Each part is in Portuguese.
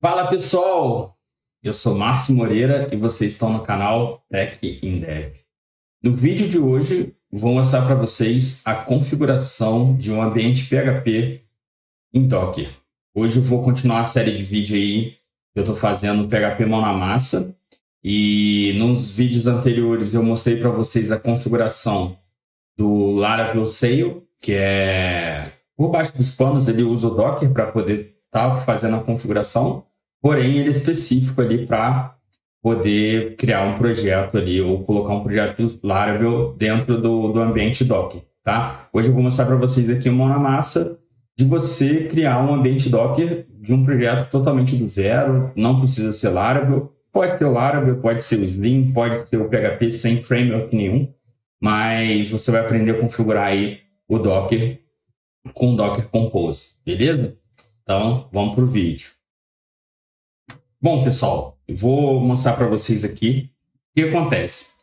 Fala pessoal, eu sou Márcio Moreira e vocês estão no canal Tech in Dev. No vídeo de hoje, vou mostrar para vocês a configuração de um ambiente PHP em Docker. Hoje eu vou continuar a série de vídeo aí que eu estou fazendo PHP mão na massa. E nos vídeos anteriores eu mostrei para vocês a configuração do Laravel Sail, que é por baixo dos panos, ele usa o Docker para poder estar fazendo a configuração, porém ele é específico ali para poder criar um projeto ali ou colocar um projeto Laravel dentro do ambiente Docker, tá? Hoje eu vou mostrar para vocês aqui mão na massa de você criar um ambiente Docker de um projeto totalmente do zero, não precisa ser Laravel, pode ser o Laravel, pode ser o Slim, pode ser o PHP sem framework nenhum, mas você vai aprender a configurar aí o Docker com o Docker Compose, beleza? Então, vamos para o vídeo. Bom, pessoal, eu vou mostrar para vocês aqui o que acontece.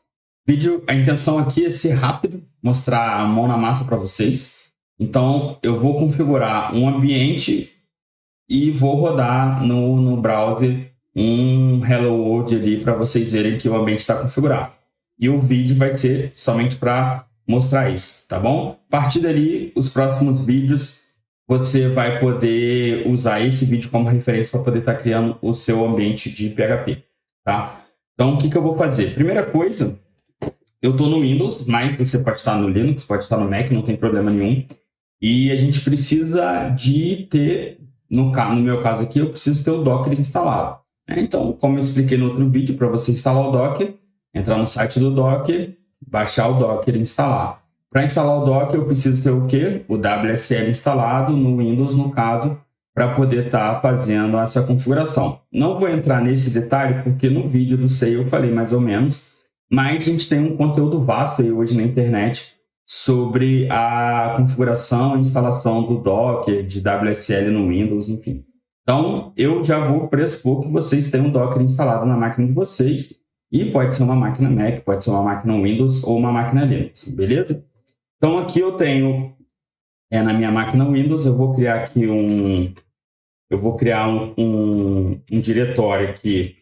Vídeo, a intenção aqui é ser rápido, mostrar a mão na massa para vocês. Então, eu vou configurar um ambiente e vou rodar no browser um Hello World ali para vocês verem que o ambiente está configurado. E o vídeo vai ser somente para mostrar isso, tá bom? A partir dali, os próximos vídeos, você vai poder usar esse vídeo como referência para poder estar criando o seu ambiente de PHP, tá? Então, o que eu vou fazer? Primeira coisa, eu estou no Windows, mas você pode estar no Linux, pode estar no Mac, não tem problema nenhum. E a gente precisa de ter, no meu caso aqui, eu preciso ter o Docker instalado. Então, como eu expliquei no outro vídeo, para você instalar o Docker, entrar no site do Docker, baixar o Docker e instalar. Para instalar o Docker, eu preciso ter o quê? O WSL instalado no Windows, no caso, para poder estar fazendo essa configuração. Não vou entrar nesse detalhe, porque no vídeo do SEI eu falei mais ou menos, mas a gente tem um conteúdo vasto aí hoje na internet sobre a configuração e instalação do Docker, de WSL no Windows, enfim. Então, eu já vou pressupor que vocês têm um Docker instalado na máquina de vocês, e pode ser uma máquina Mac, pode ser uma máquina Windows ou uma máquina Linux, beleza? Então, aqui eu tenho, na minha máquina Windows, eu vou criar aqui um diretório aqui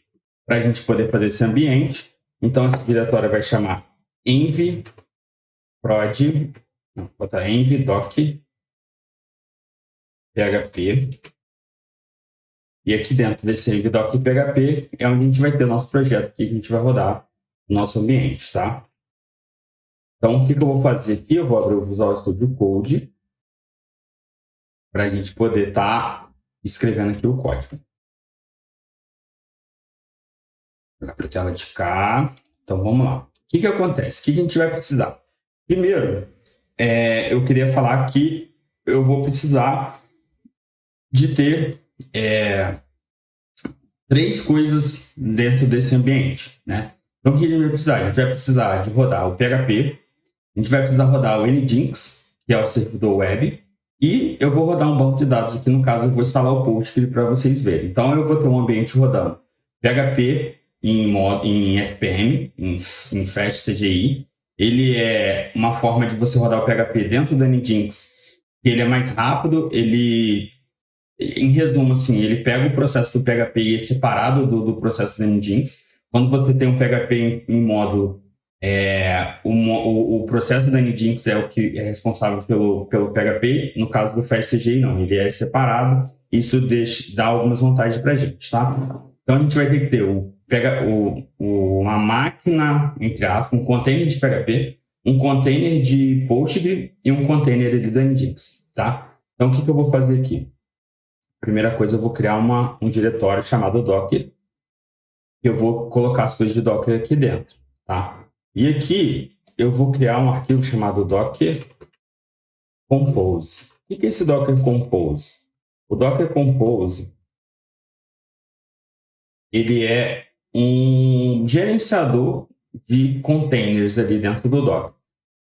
para a gente poder fazer esse ambiente. Então, esse diretório vai chamar env prod, vou botar env doc php. E aqui dentro desse env doc php é onde a gente vai ter o nosso projeto aqui, que a gente vai rodar no nosso ambiente, tá? Então, o que eu vou fazer aqui? Eu vou abrir o Visual Studio Code para a gente poder estar escrevendo aqui o código. Vou para a tela de cá. Então, vamos lá. O que acontece? O que a gente vai precisar? Primeiro, eu queria falar que eu vou precisar de ter 3 coisas dentro desse ambiente, né? Então, o que a gente vai precisar? A gente vai precisar de rodar o PHP, a gente vai precisar rodar o Nginx, que é o servidor web, e eu vou rodar um banco de dados aqui, no caso, eu vou instalar o Postgre para vocês verem. Então, eu vou ter um ambiente rodando PHP em FPM, em Fast CGI. Ele é uma forma de você rodar o PHP dentro do Nginx, ele é mais rápido, em resumo, assim, ele pega o processo do PHP e é separado do processo do Nginx. Quando você tem um PHP em módulo, o processo do Nginx é o que é responsável pelo PHP. No caso do FastCGI, não, ele é separado. Isso dá algumas vantagens para a gente, tá? Então, a gente vai ter que ter uma máquina, entre aspas, um container de PHP, um container de Postgre e um container do Nginx, tá? Então, o que eu vou fazer aqui? Primeira coisa, eu vou criar um diretório chamado Docker. Eu vou colocar as coisas de Docker aqui dentro, tá? E aqui eu vou criar um arquivo chamado Docker Compose. O que é esse Docker Compose? O Docker Compose, ele é um gerenciador de containers ali dentro do Docker.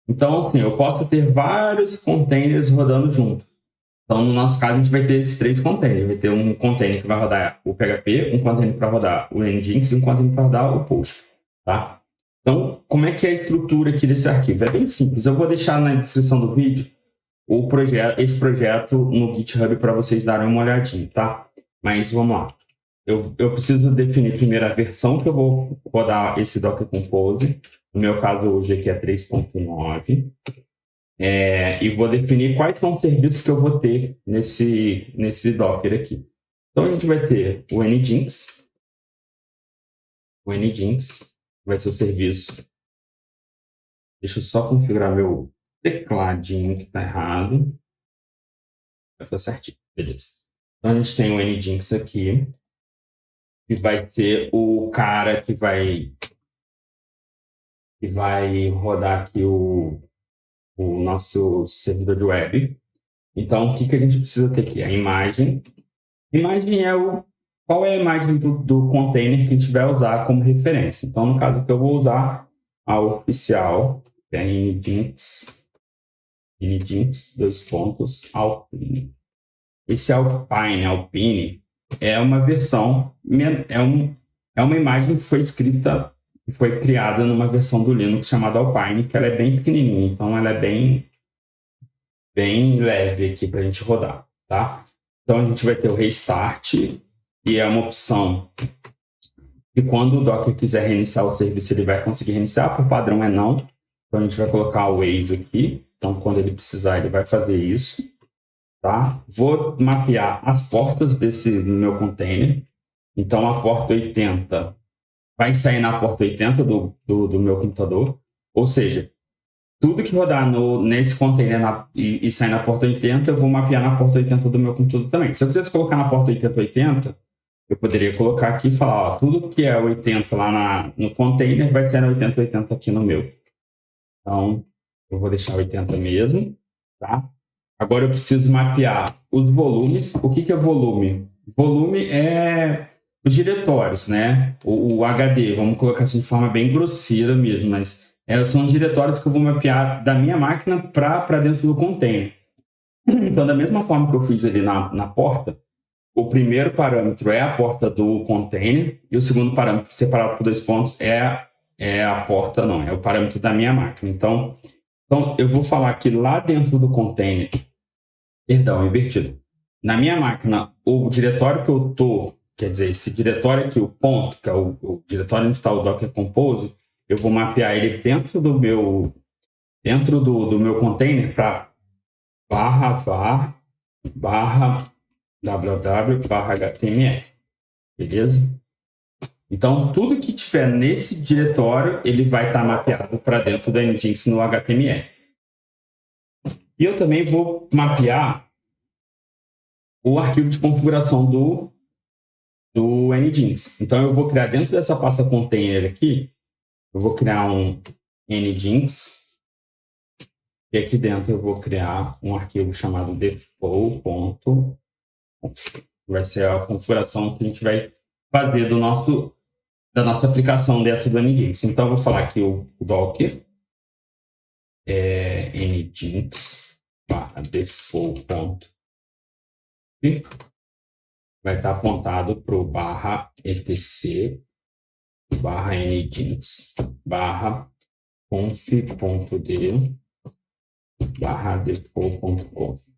Então, assim, eu posso ter vários containers rodando junto. Então, no nosso caso, a gente vai ter esses 3 containers. Vai ter um container que vai rodar o PHP, um container para rodar o Nginx e um container para rodar o Postgre, tá? Então, como é que é a estrutura aqui desse arquivo? É bem simples. Eu vou deixar na descrição do vídeo esse projeto no GitHub para vocês darem uma olhadinha, tá? Mas vamos lá. eu preciso definir primeiro a versão que eu vou rodar esse Docker Compose. No meu caso, hoje aqui é 3.9. E vou definir quais são os serviços que eu vou ter nesse Docker aqui. Então, a gente vai ter o Nginx. O Nginx vai ser o serviço. Deixa eu só configurar meu tecladinho que está errado. Vai estar certinho, beleza. Então, a gente tem o Nginx aqui, que vai ser o cara que vai rodar aqui o nosso servidor de web. Então, o que a gente precisa ter aqui? A imagem. A imagem qual é a imagem do container que a gente vai usar como referência. Então, no caso aqui, eu vou usar a oficial, que é Nginx, Alpine. Esse Alpine, é uma versão, é uma imagem que foi criada numa versão do Linux chamada Alpine, que ela é bem pequenininha, então ela é bem leve aqui para a gente rodar, tá? Então a gente vai ter o restart, e é uma opção que quando o Docker quiser reiniciar o serviço, ele vai conseguir reiniciar, por padrão é não. Então a gente vai colocar o Waze aqui, então quando ele precisar ele vai fazer isso, tá? Vou mapear as portas no meu container, então a porta 80 vai sair na porta 80 do meu computador, ou seja, tudo que rodar nesse container e sair na porta 80, eu vou mapear na porta 80 do meu computador também. Se eu quisesse colocar na porta 8080, eu poderia colocar aqui e falar, ó, tudo que é 80 lá no container vai ser na 8080 aqui no meu. Então, eu vou deixar 80 mesmo, tá? Agora eu preciso mapear os volumes. O que é volume? Volume é os diretórios, né? O HD, vamos colocar assim de forma bem grosseira mesmo, mas são os diretórios que eu vou mapear da minha máquina para dentro do container. Então, da mesma forma que eu fiz ali na porta, o primeiro parâmetro é a porta do container e o segundo parâmetro, separado por 2 pontos, é a porta, não, é o parâmetro da minha máquina. Então, eu vou falar que lá dentro do container, perdão, invertido. Na minha máquina, o diretório que eu estou, quer dizer, esse diretório aqui, o ponto, que é o diretório onde está o Docker Compose, eu vou mapear ele dentro do meu container para /var /www/html, beleza? Então, tudo que tiver nesse diretório, ele vai estar mapeado para dentro do Nginx no HTML. E eu também vou mapear o arquivo de configuração do Nginx. Então, eu vou criar dentro dessa pasta container aqui, eu vou criar um Nginx, e aqui dentro eu vou criar um arquivo chamado default.conf. Vai ser a configuração que a gente vai fazer da nossa aplicação dentro do Nginx. Então, eu vou falar aqui o Docker nginx/default.conf vai estar apontado para o /etc/conf.d/default.conf.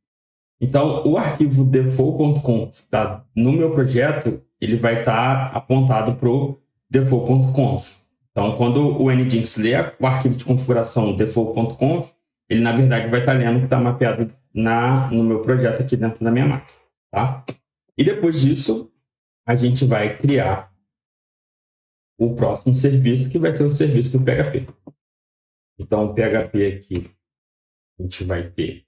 Então, o arquivo default.conf tá no meu projeto, ele vai estar apontado para o default.conf. Então, quando o Nginx lê o arquivo de configuração default.conf, ele, na verdade, vai estar lendo o que está mapeado no meu projeto aqui dentro da minha máquina, tá? E depois disso, a gente vai criar o próximo serviço, que vai ser o serviço do PHP. Então, o PHP aqui, a gente vai ter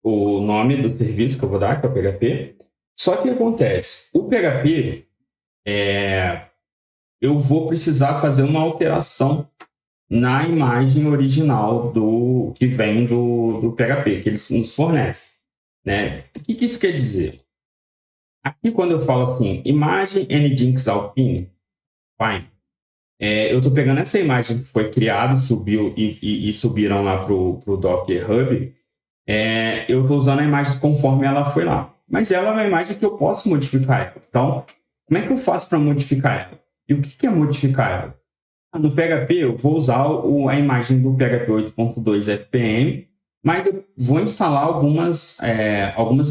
o nome do serviço que eu vou dar, que é o PHP. Só que o que acontece? O PHP, eu vou precisar fazer uma alteração na imagem original que vem do PHP, que eles nos fornecem, né? O que isso quer dizer? Aqui, quando eu falo assim, imagem Nginx Alpine, eu estou pegando essa imagem que foi criada e subiram lá para o Docker Hub. Eu estou usando a imagem conforme ela foi lá. Mas ela é uma imagem que eu posso modificar ela. Então, como é que eu faço para modificar ela? E o que é modificar ela? No PHP, eu vou usar a imagem do PHP 8.2 FPM, mas eu vou instalar algumas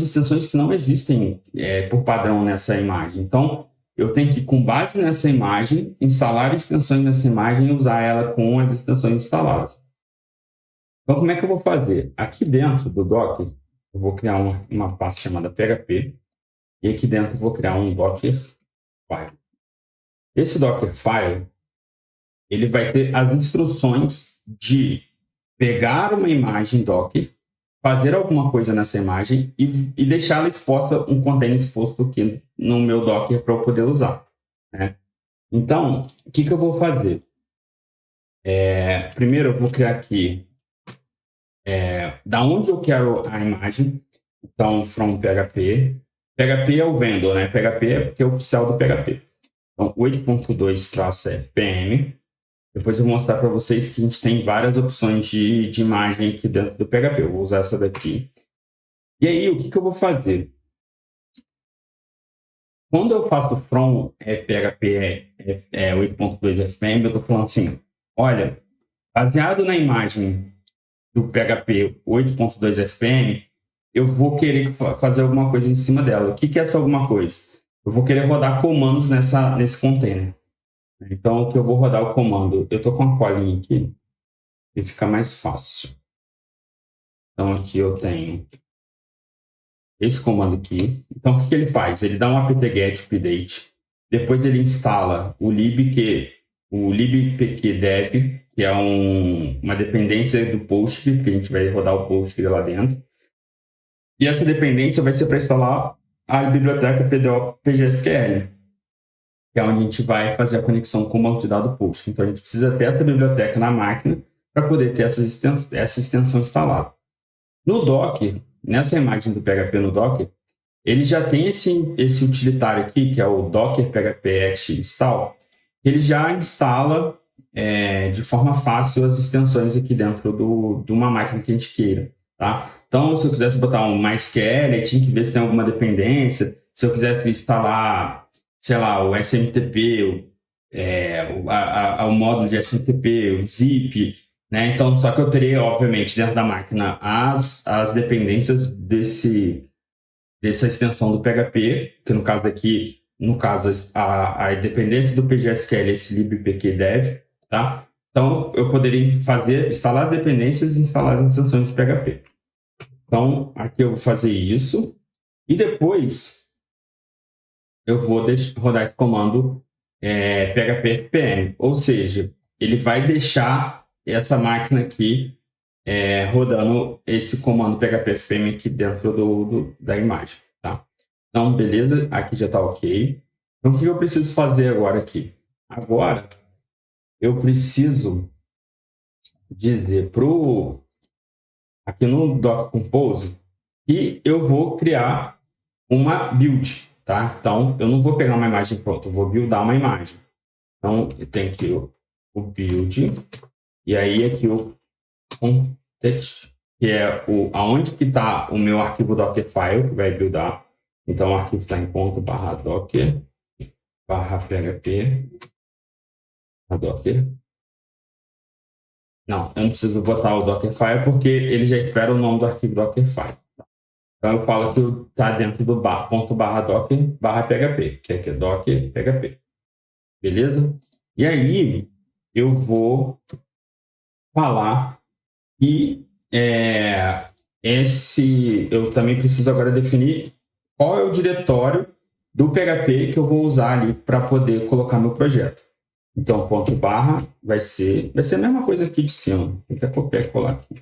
extensões que não existem por padrão nessa imagem. Então, eu tenho que, com base nessa imagem, instalar extensões nessa imagem e usar ela com as extensões instaladas. Então, como é que eu vou fazer? Aqui dentro do Docker, eu vou criar uma pasta chamada PHP, e aqui dentro eu vou criar um Docker File. Esse Docker File, ele vai ter as instruções de pegar uma imagem Docker, fazer alguma coisa nessa imagem e deixá-la exposta, um container exposto aqui no meu Docker para eu poder usar, né? Então, o que eu vou fazer? Primeiro eu vou criar aqui da onde eu quero a imagem. Então, from PHP. PHP é o vendor, né? PHP é porque é o oficial do PHP. Então, 8.2-fpm. Depois eu vou mostrar para vocês que a gente tem várias opções de imagem aqui dentro do PHP. Eu vou usar essa daqui. E aí, o que eu vou fazer? Quando eu faço from PHP 8.2-fpm, eu estou falando assim, olha, baseado na imagem do PHP 8.2-fpm, eu vou querer fazer alguma coisa em cima dela. O que é essa alguma coisa? Eu vou querer rodar comandos nesse container. Então, o que eu vou rodar o comando? Eu estou com uma colinha aqui e fica mais fácil. Então, aqui eu tenho esse comando aqui. Então, o que ele faz? Ele dá um apt-get update. Depois ele instala o libpkdev, que é uma dependência do Postgre, porque a gente vai rodar o Postgre lá dentro. E essa dependência vai ser para instalar a biblioteca PGSQL, que é onde a gente vai fazer a conexão com o banco de dados Postgre. Então, a gente precisa ter essa biblioteca na máquina para poder ter essa extensão instalada. No Docker, nessa imagem do PHP no Docker, ele já tem esse utilitário aqui, que é o Docker PHP install. Ele já instala de forma fácil as extensões aqui dentro de uma máquina que a gente queira. Tá? Então, se eu quisesse botar um MySQL, tinha que ver se tem alguma dependência. Se eu quisesse instalar, sei lá, o SMTP, o módulo de SMTP, o zip, né? Então, só que eu teria, obviamente, dentro da máquina as dependências dessa extensão do PHP, que no caso aqui, a dependência do PGSQL, esse libpkdev, tá? Então, eu poderia instalar as dependências e instalar as extensões do PHP. Então, aqui eu vou fazer isso. E depois, eu vou rodar esse comando PHP fpm. Ou seja, ele vai deixar essa máquina aqui rodando esse comando PHP fpm aqui dentro da imagem. Tá? Então, beleza. Aqui já está ok. Então, o que eu preciso fazer agora aqui? Agora, eu preciso dizer aqui no Docker Compose que eu vou criar uma build, tá? Então, eu não vou pegar uma imagem pronta, eu vou buildar uma imagem. Então, eu tenho aqui o build, e aí aqui o context, que é aonde que está o meu arquivo Dockerfile, que vai buildar. Então, o arquivo está em .docker/php Docker. Não, eu não preciso botar o Dockerfile porque ele já espera o nome do arquivo Dockerfile. Então eu falo que está dentro do .docker/php, que aqui é docker php. Beleza? E aí eu vou falar que eu também preciso agora definir qual é o diretório do PHP que eu vou usar ali para poder colocar meu projeto. Então, ponto barra vai ser a mesma coisa aqui de cima. Tem que copiar e colar aqui.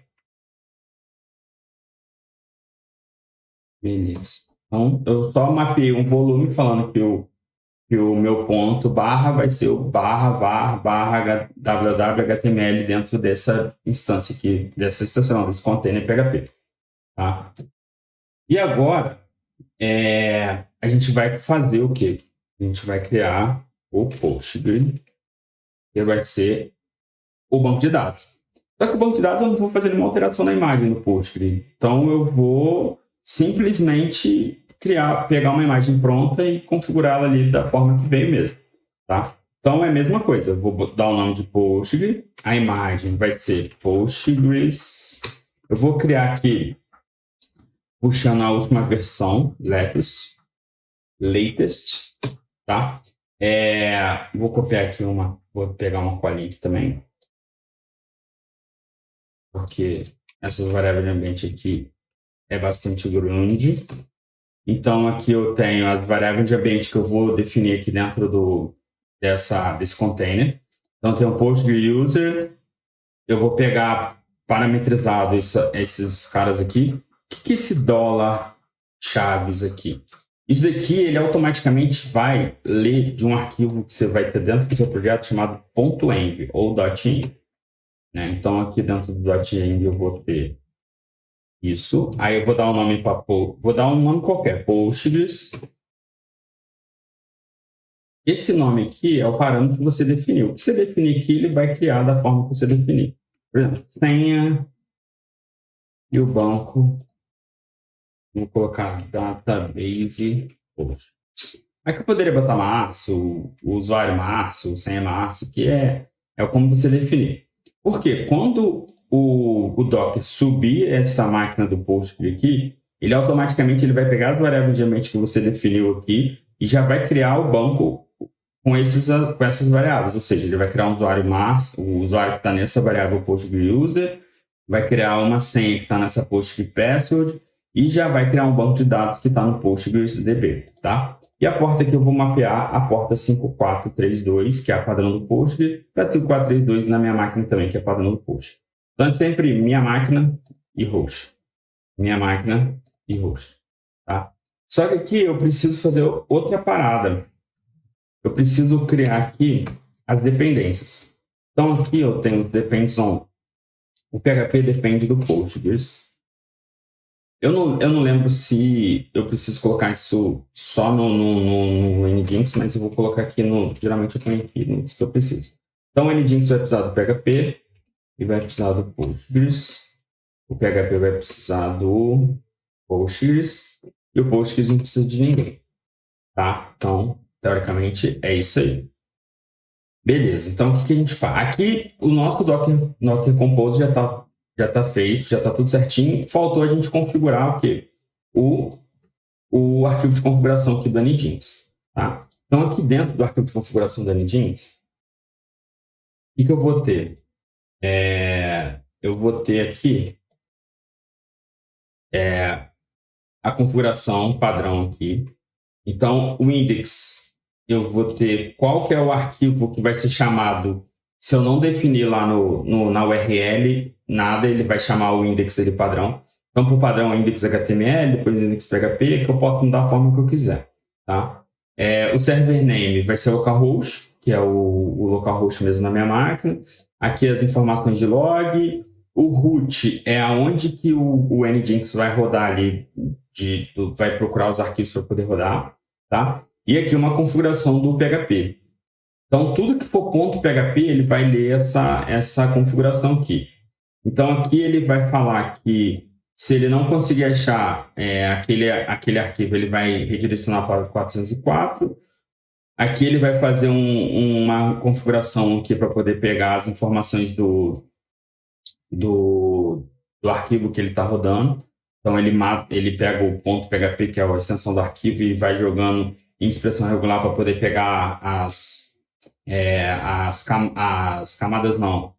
Beleza. Então, eu só mapeei um volume falando que o meu ponto barra vai ser o barra www.html dentro dessa instância aqui, desse container PHP. Tá? E agora, a gente vai fazer o quê? A gente vai criar o Postgre, que vai ser o banco de dados. Só que o banco de dados eu não vou fazer nenhuma alteração na imagem do Postgre. Então, eu vou simplesmente pegar uma imagem pronta e configurá-la ali da forma que veio mesmo. Tá? Então, é a mesma coisa. Eu vou dar o nome de Postgre. A imagem vai ser Postgres Eu vou criar aqui, puxando a última versão, latest, tá? Vou copiar aqui vou pegar uma colinha aqui também, porque essas variáveis de ambiente aqui é bastante grande. Então, aqui eu tenho as variáveis de ambiente que eu vou definir aqui dentro desse container. Então, tem o Postgre User. Eu vou pegar parametrizado esses caras aqui. O que é esse dólar chaves aqui? Isso aqui, ele automaticamente vai ler de um arquivo que você vai ter dentro do seu projeto chamado .env ou .env. Né? Então, aqui dentro do .env eu vou ter isso. Aí eu vou dar um nome para vou dar um nome qualquer, Postgres. Esse nome aqui é o parâmetro que você definiu. O que você definir aqui, ele vai criar da forma que você definir. Por exemplo, senha e o banco. Vou colocar database post. Aqui eu poderia botar março, o usuário março, senha março, que é como você definir. Porque quando o Docker subir essa máquina do Postgre aqui, ele automaticamente vai pegar as variáveis de ambiente que você definiu aqui e já vai criar o banco com essas variáveis. Ou seja, ele vai criar um usuário março, o usuário que está nessa variável Postgre User, vai criar uma senha que está nessa Postgre Password, e já vai criar um banco de dados que está no PostgreSDB, tá? E a porta que eu vou mapear, a porta 5432, que é a padrão do Postgre, para 5432 na minha máquina também, que é a padrão do Postgre. Então é sempre minha máquina e host. Minha máquina e host, tá? Só que aqui eu preciso fazer outra parada. Eu preciso criar aqui as dependências. Então aqui eu tenho os depends on. O PHP depende do Postgres. Eu não lembro se eu preciso colocar isso só no Nginx, mas eu vou colocar aqui geralmente eu ponho aqui no que eu preciso. Então o Nginx vai precisar do PHP e vai precisar do Postgres. O PHP vai precisar do Postgres e o Postgres não precisa de ninguém, tá? Então, teoricamente, é isso aí. Beleza, então o que a gente faz? Aqui o nosso Docker Compose já está feito, já está tudo certinho. Faltou a gente configurar o quê? O arquivo de configuração aqui do Nginx. Tá? Então, aqui dentro do arquivo de configuração do Nginx, o que eu vou ter? Eu vou ter aqui a configuração padrão aqui. Então, o index, eu vou ter qual que é o arquivo que vai ser chamado. Se eu não definir lá na URL, nada, ele vai chamar o index dele padrão. Então, por padrão, é index HTML, depois index PHP, que eu posso mudar a forma que eu quiser. Tá? O server name vai ser localhost, que é o localhost mesmo na minha máquina. Aqui as informações de log. O root é aonde que o Nginx vai rodar ali, vai procurar os arquivos para poder rodar. Tá? E aqui uma configuração do PHP. Então, tudo que for .php, ele vai ler essa configuração aqui. Então, aqui ele vai falar que se ele não conseguir achar aquele arquivo, ele vai redirecionar para o 404. Aqui ele vai fazer uma configuração aqui para poder pegar as informações do arquivo que ele está rodando. Então, ele pega o .php, que é a extensão do arquivo, e vai jogando em expressão regular para poder pegar as camadas, não,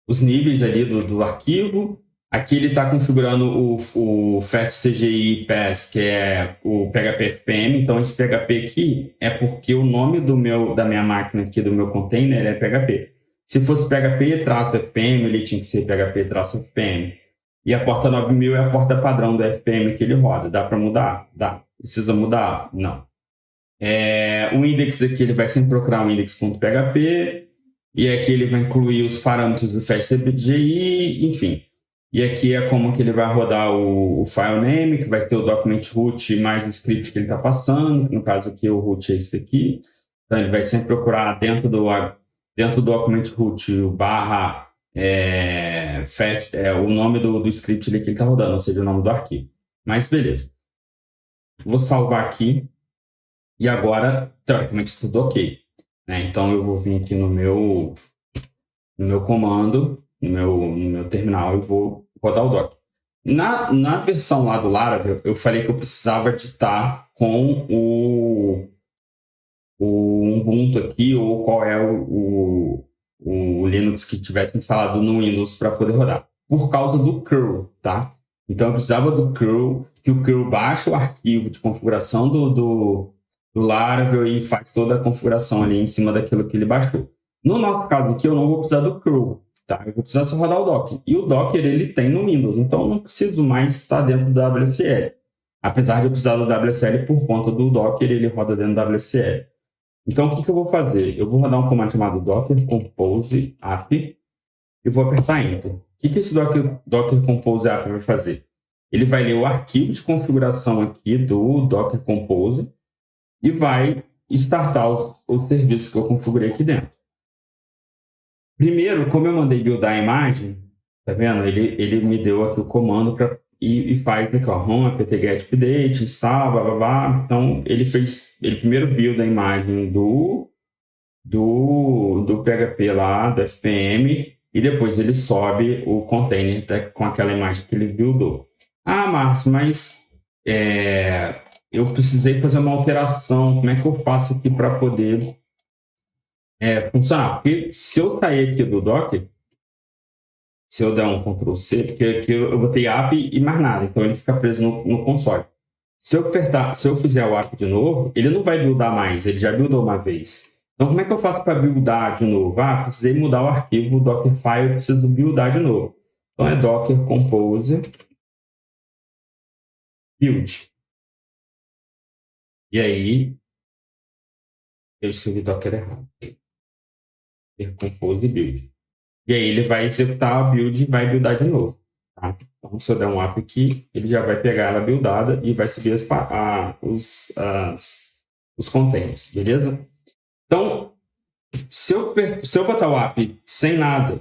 os níveis ali do arquivo. Aqui ele está configurando o FastCGI Pass, que é o PHP FPM. Então, esse PHP aqui é porque o nome da minha máquina aqui, do meu container, é PHP. Se fosse PHP-FPM, ele tinha que ser PHP-FPM. E a porta 9000 é a porta padrão do FPM que ele roda. Dá para mudar? Dá. Precisa mudar? Não. O index aqui, ele vai sempre procurar o index.php, e aqui ele vai incluir os parâmetros do FastCGI, enfim. E aqui é como que ele vai rodar o file name, que vai ser o document root mais o script que ele está passando, que no caso aqui o root é esse aqui. Então ele vai sempre procurar dentro do document root o barra o nome do script ali que ele está rodando, ou seja, o nome do arquivo. Mas beleza. Vou salvar aqui. E agora, teoricamente, tudo ok. Né? Então, eu vou vir aqui no meu comando, no meu terminal, e vou rodar o Docker. Na versão lá do Laravel, eu falei que eu precisava de estar com o Ubuntu aqui, ou qual é o Linux que tivesse instalado no Windows para poder rodar, por causa do curl, tá? Então eu precisava do curl, que o curl baixa o arquivo de configuração do Laravel e faz toda a configuração ali em cima daquilo que ele baixou. No nosso caso aqui, eu não vou precisar do curl, tá? Eu vou precisar só rodar o Docker. E o Docker, ele tem no Windows, então eu não preciso mais estar dentro do WSL. Apesar de eu precisar do WSL por conta do Docker, ele roda dentro do WSL. Então, o que eu vou fazer? Eu vou rodar um comando chamado docker compose app e vou apertar Enter. O que esse docker compose app vai fazer? Ele vai ler o arquivo de configuração aqui do docker compose e vai startar o serviço que eu configurei aqui dentro. Primeiro, como eu mandei buildar a imagem, tá vendo? Ele me deu aqui o comando para e faz aqui, ó, run apt-get update, install, blá, blá, blá. Então, ele primeiro builda a imagem do PHP lá, do FPM, e depois ele sobe o container com aquela imagem que ele buildou. Ah, Márcio, mas eu precisei fazer uma alteração, como é que eu faço aqui para poder funcionar? Porque se eu sair aqui do Docker, se eu der um Ctrl C, porque aqui eu botei app e mais nada, então ele fica preso no console. Se eu fizer o app de novo, ele não vai buildar mais, ele já buildou uma vez. Então, como é que eu faço para buildar de novo? Ah, precisei mudar o arquivo Dockerfile, eu preciso buildar de novo. Então, é docker compose build. E aí, eu escrevi docker errado. Docker compose build. E aí, ele vai executar a build e vai buildar de novo. Tá? Então, se eu der um app aqui, ele já vai pegar ela buildada e vai subir os containers, beleza? Então, se eu botar o app sem nada,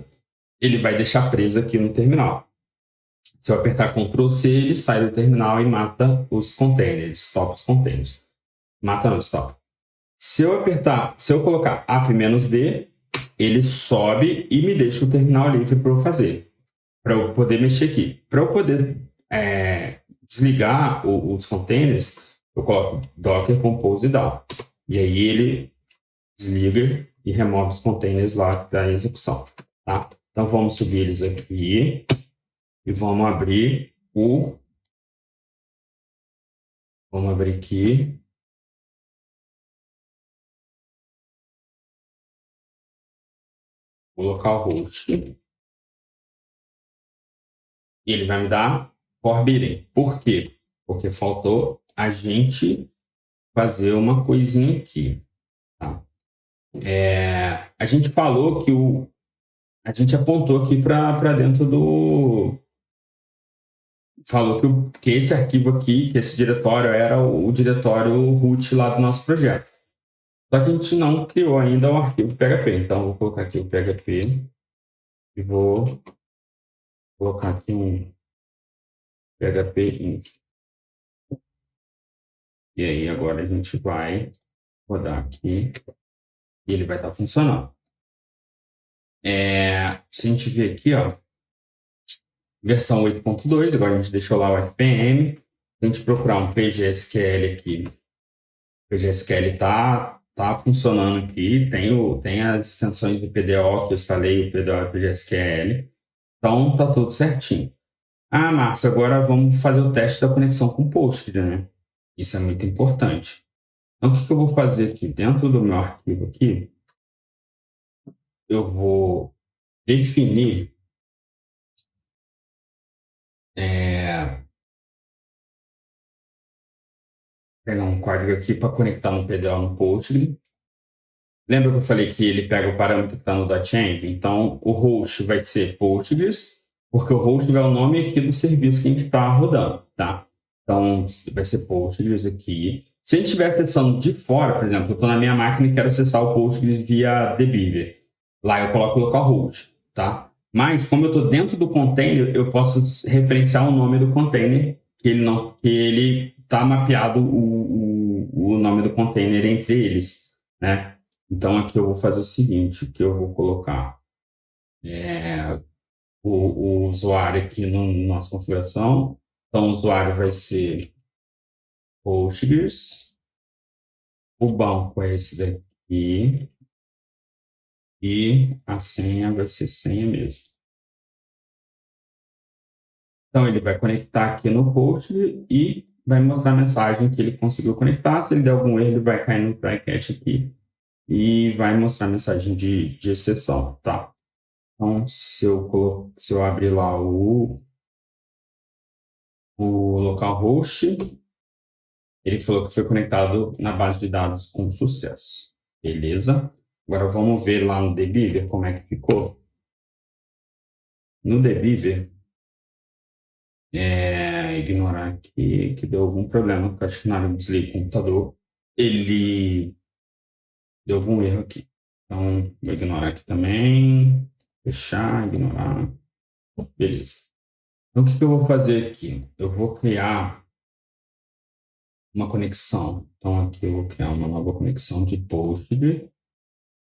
ele vai deixar preso aqui no terminal. Se eu apertar Ctrl C, ele sai do terminal e mata os containers, stop os containers. Mata não, stop. Se eu colocar app-d, ele sobe e me deixa o terminal livre para eu fazer, para eu poder mexer aqui. Para eu poder desligar os containers, eu coloco docker compose down. E aí ele desliga e remove os containers lá da execução. Tá? Então vamos subir eles aqui e vamos abrir Vamos abrir aqui. O localhost. E ele vai me dar forbidden. Por quê? Porque faltou a gente fazer uma coisinha aqui. Tá? A gente falou que a gente apontou aqui para dentro do... Falou que esse arquivo aqui, que esse diretório era o diretório root lá do nosso projeto. Só que a gente não criou ainda o arquivo PHP. Então, eu vou colocar aqui o PHP e vou colocar aqui um PHP info. E aí, agora a gente vai rodar aqui e ele vai estar funcionando. Se a gente ver aqui, ó, versão 8.2, agora a gente deixou lá o FPM. Se a gente procurar um PGSQL aqui, o PGSQL está funcionando aqui, tem as extensões do PDO, que eu instalei o PDO e o PGSQL. Então, está tudo certinho. Ah, Márcio, agora vamos fazer o teste da conexão com o Postgre, né? Isso é muito importante. Então, o que eu vou fazer aqui? Dentro do meu arquivo aqui, eu vou definir pegar um código aqui para conectar no PDO no Postgre. Lembra que eu falei que ele pega o parâmetro que está no .env? Então, o host vai ser Postgres, porque o host é o nome aqui do serviço que a gente está rodando, tá? Então, vai ser Postgres aqui. Se a gente estiver acessando de fora, por exemplo, eu estou na minha máquina e quero acessar o Postgres via dbeaver. Lá eu coloco localhost, tá? Mas, como eu estou dentro do container, eu posso referenciar o nome do container, que ele está mapeado o nome do container entre eles, né? Então, aqui eu vou fazer o seguinte, que eu vou colocar o usuário aqui na nossa configuração. Então, o usuário vai ser Postgres, o banco é esse daqui, e a senha vai ser senha mesmo. Então, ele vai conectar aqui no post e vai mostrar a mensagem que ele conseguiu conectar. Se ele der algum erro, ele vai cair no try catch aqui e vai mostrar a mensagem de exceção, tá? Então, se eu abrir lá o localhost, ele falou que foi conectado na base de dados com sucesso. Beleza? Agora vamos ver lá no Debiver como é que ficou. No Debiver, ignorar aqui que deu algum problema, porque acho que na hora que desliguei o computador, ele deu algum erro aqui. Então, vou ignorar aqui também, fechar, ignorar. Beleza. Então, o que eu vou fazer aqui? Eu vou criar uma conexão. Então, aqui eu vou criar uma nova conexão de Postgres.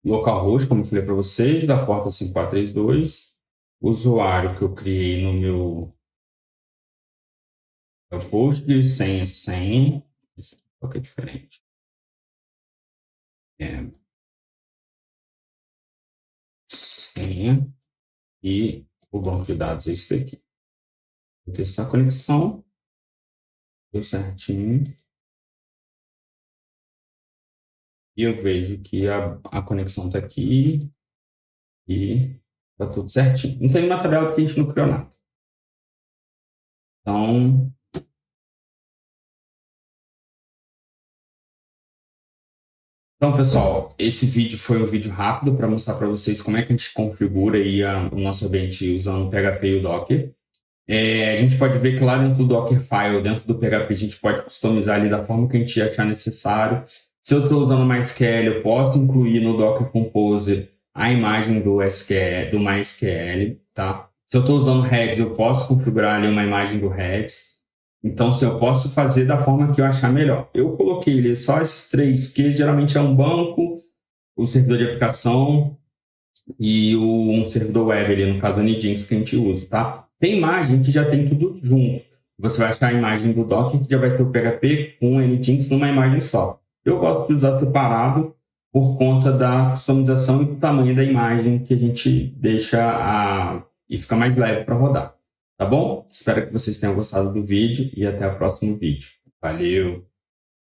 Localhost, como eu falei para vocês, a porta 5432. O usuário que eu criei no meu Postgres, senha. Esse aqui é diferente. Senha. E o banco de dados é esse daqui. Vou testar a conexão. Deu certinho. E eu vejo que a conexão está aqui e está tudo certinho. Não tem uma tabela porque a gente não criou nada. Então, pessoal, esse vídeo foi um vídeo rápido para mostrar para vocês como é que a gente configura aí o nosso ambiente usando o PHP e o Docker. A gente pode ver que lá dentro do Dockerfile, dentro do PHP, a gente pode customizar ali da forma que a gente achar necessário. Se eu estou usando MySQL, eu posso incluir no Docker Composer a imagem do SQL, do MySQL, tá? Se eu estou usando Redis, eu posso configurar ali uma imagem do Redis. Então, se eu posso fazer da forma que eu achar melhor. Eu coloquei ali só esses três, que geralmente é um banco, o servidor de aplicação e um servidor web ali, no caso do Nginx, que a gente usa, tá? Tem imagem que já tem tudo junto. Você vai achar a imagem do Docker, que já vai ter o PHP com o Nginx numa imagem só. Eu gosto de usar separado por conta da customização e do tamanho da imagem que a gente deixa e fica mais leve para rodar. Tá bom? Espero que vocês tenham gostado do vídeo e até o próximo vídeo. Valeu!